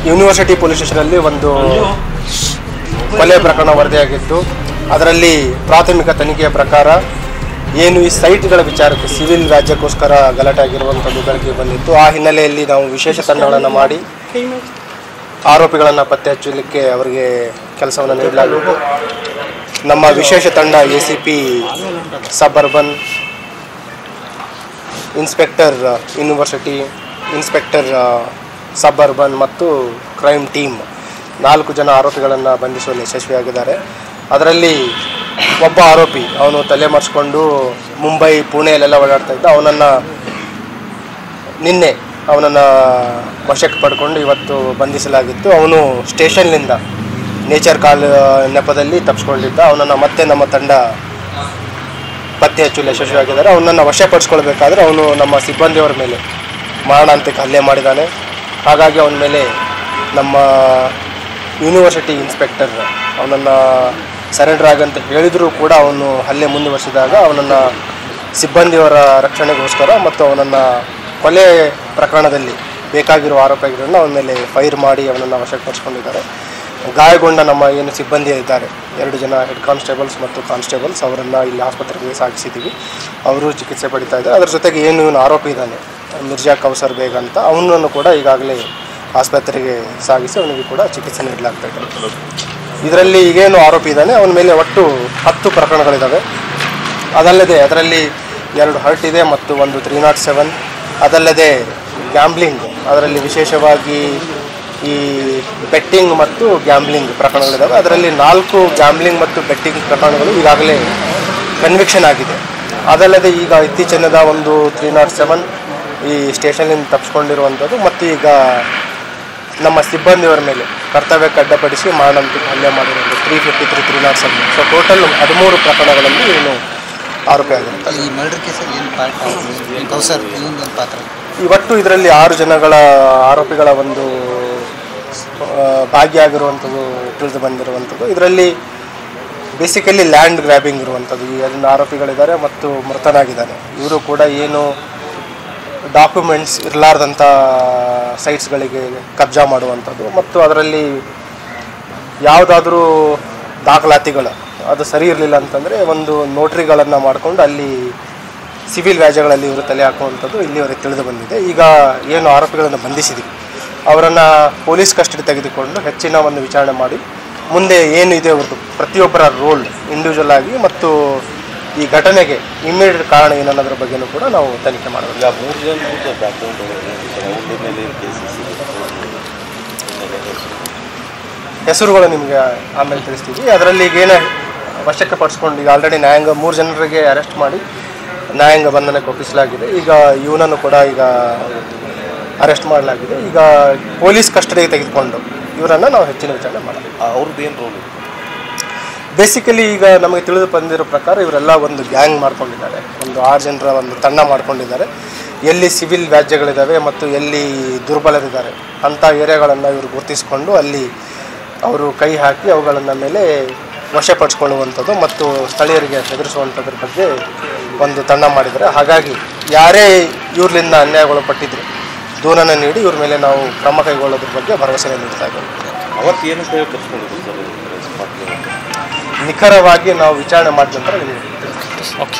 University police ಸ್ಟೇಷನಲ್ಲಿ ಒಂದು ಕೊಲೆ ಪ್ರಕರಣ ವರದಿಯಾಗಿತ್ತು. ಅದರಲ್ಲಿ ಪ್ರಾಥಮಿಕ ತನಿಖೆಯ ಪ್ರಕಾರ ಏನು ಈ ಸೈಟ್ಗಳ ವಿಚಾರಕ್ಕೆ ಸಿವಿಲ್ ವ್ಯಾಜ್ಯಕ್ಕೋಸ್ಕರ ಗಲಾಟೆ ಆಗಿರುವಂಥದ್ದು ಬೆಳಕಿಗೆ ಬಂದಿತ್ತು. ಆ ಹಿನ್ನೆಲೆಯಲ್ಲಿ ನಾವು ವಿಶೇಷ ತಂಡಗಳನ್ನು ಮಾಡಿ ಆರೋಪಿಗಳನ್ನು ಪತ್ತೆ ಹಚ್ಚಲಿಕ್ಕೆ ಅವರಿಗೆ ಕೆಲಸವನ್ನು ನೀಡಲಾಗಿತ್ತು. ನಮ್ಮ ವಿಶೇಷ ತಂಡ ACP suburban, inspector university, inspector suburban ಮತ್ತು ಕ್ರೈಮ್ ಟೀಮ್ 4 ಜನ ಆರೋಪಿಗಳನ್ನು ಬಂಧಿಸುವಲ್ಲಿ ಯಶಸ್ವಿಯಾಗಿದ್ದಾರೆ. ಅದರಲ್ಲಿ ಒಬ್ಬ ಆರೋಪಿ ಅವನು ತಲೆಮರೆಸ್ಕೊಂಡು ಮುಂಬೈ ಪುಣೆಯಲ್ಲೆಲ್ಲ ಓಡಾಡ್ತಾ ಇದ್ದ. ನಿನ್ನೆ ಅವನನ್ನು ವಶಕ್ಕೆ ಪಡ್ಕೊಂಡು ಇವತ್ತು ಬಂಧಿಸಲಾಗಿತ್ತು. ಅವನು ಸ್ಟೇಷನ್ನಿಂದ ನೇಚರ್ ಕಾಲ್ ನೆಪದಲ್ಲಿ ತಪ್ಪಿಸ್ಕೊಂಡಿದ್ದ. ಅವನನ್ನು ಮತ್ತೆ ನಮ್ಮ ತಂಡ ಪತ್ತೆ ಹಚ್ಚಲು ಯಶಸ್ವಿಯಾಗಿದ್ದಾರೆ. ಅವನನ್ನು ವಶಪಡಿಸ್ಕೊಳ್ಬೇಕಾದ್ರೆ ಅವನು ನಮ್ಮ ಸಿಬ್ಬಂದಿಯವರ ಮೇಲೆ ಮಾರಣಾಂತಿಕ ಹಲ್ಲೆ ಮಾಡಿದ್ದಾನೆ. ಹಾಗಾಗಿ ಅವನ ಮೇಲೆ ನಮ್ಮ ಯೂನಿವರ್ಸಿಟಿ ಇನ್ಸ್ಪೆಕ್ಟರ್ ಅವನನ್ನು ಸರೆಂಡರ್ ಆಗಂತ ಹೇಳಿದರೂ ಕೂಡ ಅವನು ಹಲ್ಲೆ ಮುಂದುವರಿಸಿದಾಗ ಅವನನ್ನು ಸಿಬ್ಬಂದಿಯವರ ರಕ್ಷಣೆಗೋಸ್ಕರ ಮತ್ತು ಅವನನ್ನು ಕೊಲೆ ಪ್ರಕರಣದಲ್ಲಿ ಬೇಕಾಗಿರುವ ಆರೋಪಿಗಳನ್ನು ಅವನ ಮೇಲೆ ಫೈರ್ ಮಾಡಿ ಅವನನ್ನು ವಶಪಡಿಸ್ಕೊಂಡಿದ್ದಾರೆ. ಗಾಯಗೊಂಡ ನಮ್ಮ ಏನು ಸಿಬ್ಬಂದಿ ಇದ್ದಾರೆ 2 ಜನ ಹೆಡ್ ಕಾನ್ಸ್ಟೇಬಲ್ಸ್ ಮತ್ತು ಕಾನ್ಸ್ಟೇಬಲ್ಸ್ ಅವರನ್ನು ಇಲ್ಲಿ ಆಸ್ಪತ್ರೆಗೆ ಸಾಗಿಸಿದ್ದೀವಿ. ಅವರು ಚಿಕಿತ್ಸೆ ಪಡಿತಾ ಇದ್ದಾರೆ. ಅದರ ಜೊತೆಗೆ ಏನು ಇವನು ಆರೋಪಿ ಇದ್ದಾನೆ ಮಿರ್ಜಾ ಕೌಸರ್ ಬೇಗ್ ಅಂತ, ಅವನನ್ನು ಕೂಡ ಈಗಾಗಲೇ ಆಸ್ಪತ್ರೆಗೆ ಸಾಗಿಸಿ ಅವನಿಗೆ ಕೂಡ ಚಿಕಿತ್ಸೆ ನೀಡಲಾಗ್ತಾ ಇದೆ. ಇದರಲ್ಲಿ ಈಗೇನು ಆರೋಪಿ ಇದ್ದಾನೆ ಅವನ ಮೇಲೆ ಒಟ್ಟು 10 ಪ್ರಕರಣಗಳಿದ್ದಾವೆ. ಅದಲ್ಲದೆ ಅದರಲ್ಲಿ 2 ಹರ್ಟ್ ಇದೆ ಮತ್ತು ಒಂದು 307. ಅದಲ್ಲದೆ ಗ್ಯಾಂಬ್ಲಿಂಗ್, ಅದರಲ್ಲಿ ವಿಶೇಷವಾಗಿ ಈ ಬೆಟ್ಟಿಂಗ್ ಮತ್ತು ಗ್ಯಾಂಬ್ಲಿಂಗ್ ಪ್ರಕರಣಗಳಿದ್ದಾವೆ. ಅದರಲ್ಲಿ 4 ಗ್ಯಾಂಬ್ಲಿಂಗ್ ಮತ್ತು ಬೆಟ್ಟಿಂಗ್ ಪ್ರಕರಣಗಳು ಈಗಾಗಲೇ ಕನ್ವಿಕ್ಷನ್ ಆಗಿದೆ. ಅದಲ್ಲದೆ ಈಗ ಇತ್ತೀಚಿನದ ಒಂದು 307 ಈ ಸ್ಟೇಷನ್ನಿಂದ ತಪ್ಪಿಸ್ಕೊಂಡಿರುವಂಥದ್ದು ಮತ್ತು ಈಗ ನಮ್ಮ ಸಿಬ್ಬಂದಿಯವರ ಮೇಲೆ ಕರ್ತವ್ಯಕ್ಕೆ ಅಡ್ಡಪಡಿಸಿ ಮಾರಣಾಂತಿಕ ಹಲ್ಲೆ ಮಾಡಿರೋದು 353, 307. ಸೊ ಟೋಟಲ್ 13 ಪ್ರಕರಣಗಳಲ್ಲಿ ಏನು ಆರೋಪಿ ಆಗಿರುತ್ತದೆ. ಈ ಮರ್ಡರ್ ಕೇಸಲ್ಲಿ ಏನು ಪಾತ್ರ? ಇವತ್ತು ಇದರಲ್ಲಿ 6 ಜನಗಳ ಆರೋಪಿಗಳ ಒಂದು ಭಾಗಿಯಾಗಿರುವಂಥದ್ದು ತಿಳಿದು ಬಂದಿರುವಂಥದ್ದು. ಇದರಲ್ಲಿ ಬೇಸಿಕಲಿ ಲ್ಯಾಂಡ್ ಗ್ರ್ಯಾಬಿಂಗ್ ಇರುವಂಥದ್ದು. ಈ 2 ಆರೋಪಿಗಳಿದ್ದಾರೆ ಮತ್ತು ಮೃತನಾಗಿದ್ದಾನೆ. ಇವರು ಕೂಡ ಏನು ಡಾಕ್ಯುಮೆಂಟ್ಸ್ ಇರಲಾರ್ದಂಥ ಸೈಟ್ಸ್ಗಳಿಗೆ ಕಬ್ಜಾ ಮಾಡುವಂಥದ್ದು ಮತ್ತು ಅದರಲ್ಲಿ ಯಾವುದಾದ್ರೂ ದಾಖಲಾತಿಗಳು ಅದು ಸರಿ ಇರಲಿಲ್ಲ ಅಂತಂದರೆ ಒಂದು ನೋಟ್ರಿಗಳನ್ನು ಮಾಡಿಕೊಂಡು ಅಲ್ಲಿ ಸಿವಿಲ್ ವ್ಯಾಜ್ಯಗಳಲ್ಲಿ ಇವರು ತಲೆ ಹಾಕುವಂಥದ್ದು ಇಲ್ಲಿವರೆಗೆ ತಿಳಿದು ಬಂದಿದೆ. ಈಗ ಏನು ಆರೋಪಿಗಳನ್ನು ಬಂಧಿಸಿದ್ದೀವಿ ಅವರನ್ನು ಪೊಲೀಸ್ ಕಸ್ಟಡಿ ತೆಗೆದುಕೊಂಡು ಹೆಚ್ಚಿನ ಒಂದು ವಿಚಾರಣೆ ಮಾಡಿ ಮುಂದೆ ಏನು ಇದೆ ಅವ್ರದ್ದು ಪ್ರತಿಯೊಬ್ಬರ ರೋಲ್ ಇಂಡಿವಿಜುವಲ್ ಆಗಿ ಮತ್ತು ಈ ಘಟನೆಗೆ ಇಮ್ಮಿಡಿಯೇಟ್ ಕಾರಣ ಏನನ್ನೋದ್ರ ಬಗ್ಗೆನೂ ಕೂಡ ನಾವು ತನಿಖೆ ಮಾಡಬೇಕು. ಹೆಸರುಗಳು ನಿಮಗೆ ಆಮೇಲೆ ತಿಳಿಸ್ತೀವಿ. ಅದರಲ್ಲಿ ಈಗೇನು ವಶಕ್ಕೆ ಪಡಿಸ್ಕೊಂಡು ಈಗ ಆಲ್ರೆಡಿ ನ್ಯಾಯಾಂಗ 3 ಜನರಿಗೆ ಅರೆಸ್ಟ್ ಮಾಡಿ ನ್ಯಾಯಾಂಗ ಬಂಧನಕ್ಕೆ ಒಪ್ಪಿಸಲಾಗಿದೆ. ಈಗ ಇವನನ್ನು ಕೂಡ ಈಗ ಅರೆಸ್ಟ್ ಮಾಡಲಾಗಿದೆ. ಈಗ ಪೊಲೀಸ್ ಕಸ್ಟಡಿಗೆ ತೆಗೆದುಕೊಂಡು ಇವರನ್ನು ನಾವು ಹೆಚ್ಚಿನ ವಿಚಾರಣೆ ಮಾಡಬೇಕು. ಅವ್ರದ್ದು ಏನು ರೋಲ್? ಬೇಸಿಕಲಿ ಈಗ ನಮಗೆ ತಿಳಿದು ಬಂದಿರೋ ಪ್ರಕಾರ ಇವರೆಲ್ಲ ಒಂದು ಗ್ಯಾಂಗ್ ಮಾಡ್ಕೊಂಡಿದ್ದಾರೆ. ಒಂದು 6 ಜನರ ಒಂದು ತಂಡ ಮಾಡ್ಕೊಂಡಿದ್ದಾರೆ. ಎಲ್ಲಿ ಸಿವಿಲ್ ವ್ಯಾಜ್ಯಗಳಿದ್ದಾವೆ ಮತ್ತು ಎಲ್ಲಿ ದುರ್ಬಲರಿದ್ದಾರೆ ಅಂಥ ಏರಿಯಾಗಳನ್ನು ಇವರು ಗುರುತಿಸಿಕೊಂಡು ಅಲ್ಲಿ ಅವರು ಕೈ ಹಾಕಿ ಅವುಗಳನ್ನು ಮೇಲೆ ವಶಪಡಿಸ್ಕೊಳ್ಳುವಂಥದ್ದು ಮತ್ತು ಸ್ಥಳೀಯರಿಗೆ ಹೆದರಿಸುವಂಥದ್ರ ಬಗ್ಗೆ ಒಂದು ತಂಡ ಮಾಡಿದ್ದಾರೆ. ಹಾಗಾಗಿ ಯಾರೇ ಇವ್ರಲಿಂದ ಅನ್ಯಾಯಗೊಳಪಟ್ಟಿದ್ರು ದೂರನ್ನು ನೀಡಿ ಇವ್ರ ಮೇಲೆ ನಾವು ಕ್ರಮ ಕೈಗೊಳ್ಳೋದ್ರ ಬಗ್ಗೆ ಭರವಸೆ ನೀಡ್ತಾ ಇದ್ದೇವೆ. ಅವತ್ತು ಏನು ಪಡಿಸ್ಕೊಂಡಿದ್ರು ಸರ್? ನಿಖರವಾಗಿ ನಾವು ವಿಚಾರಣೆ ಮಾಡಿದ ನಂತರ ನಿಮಗೆ ಓಕೆ.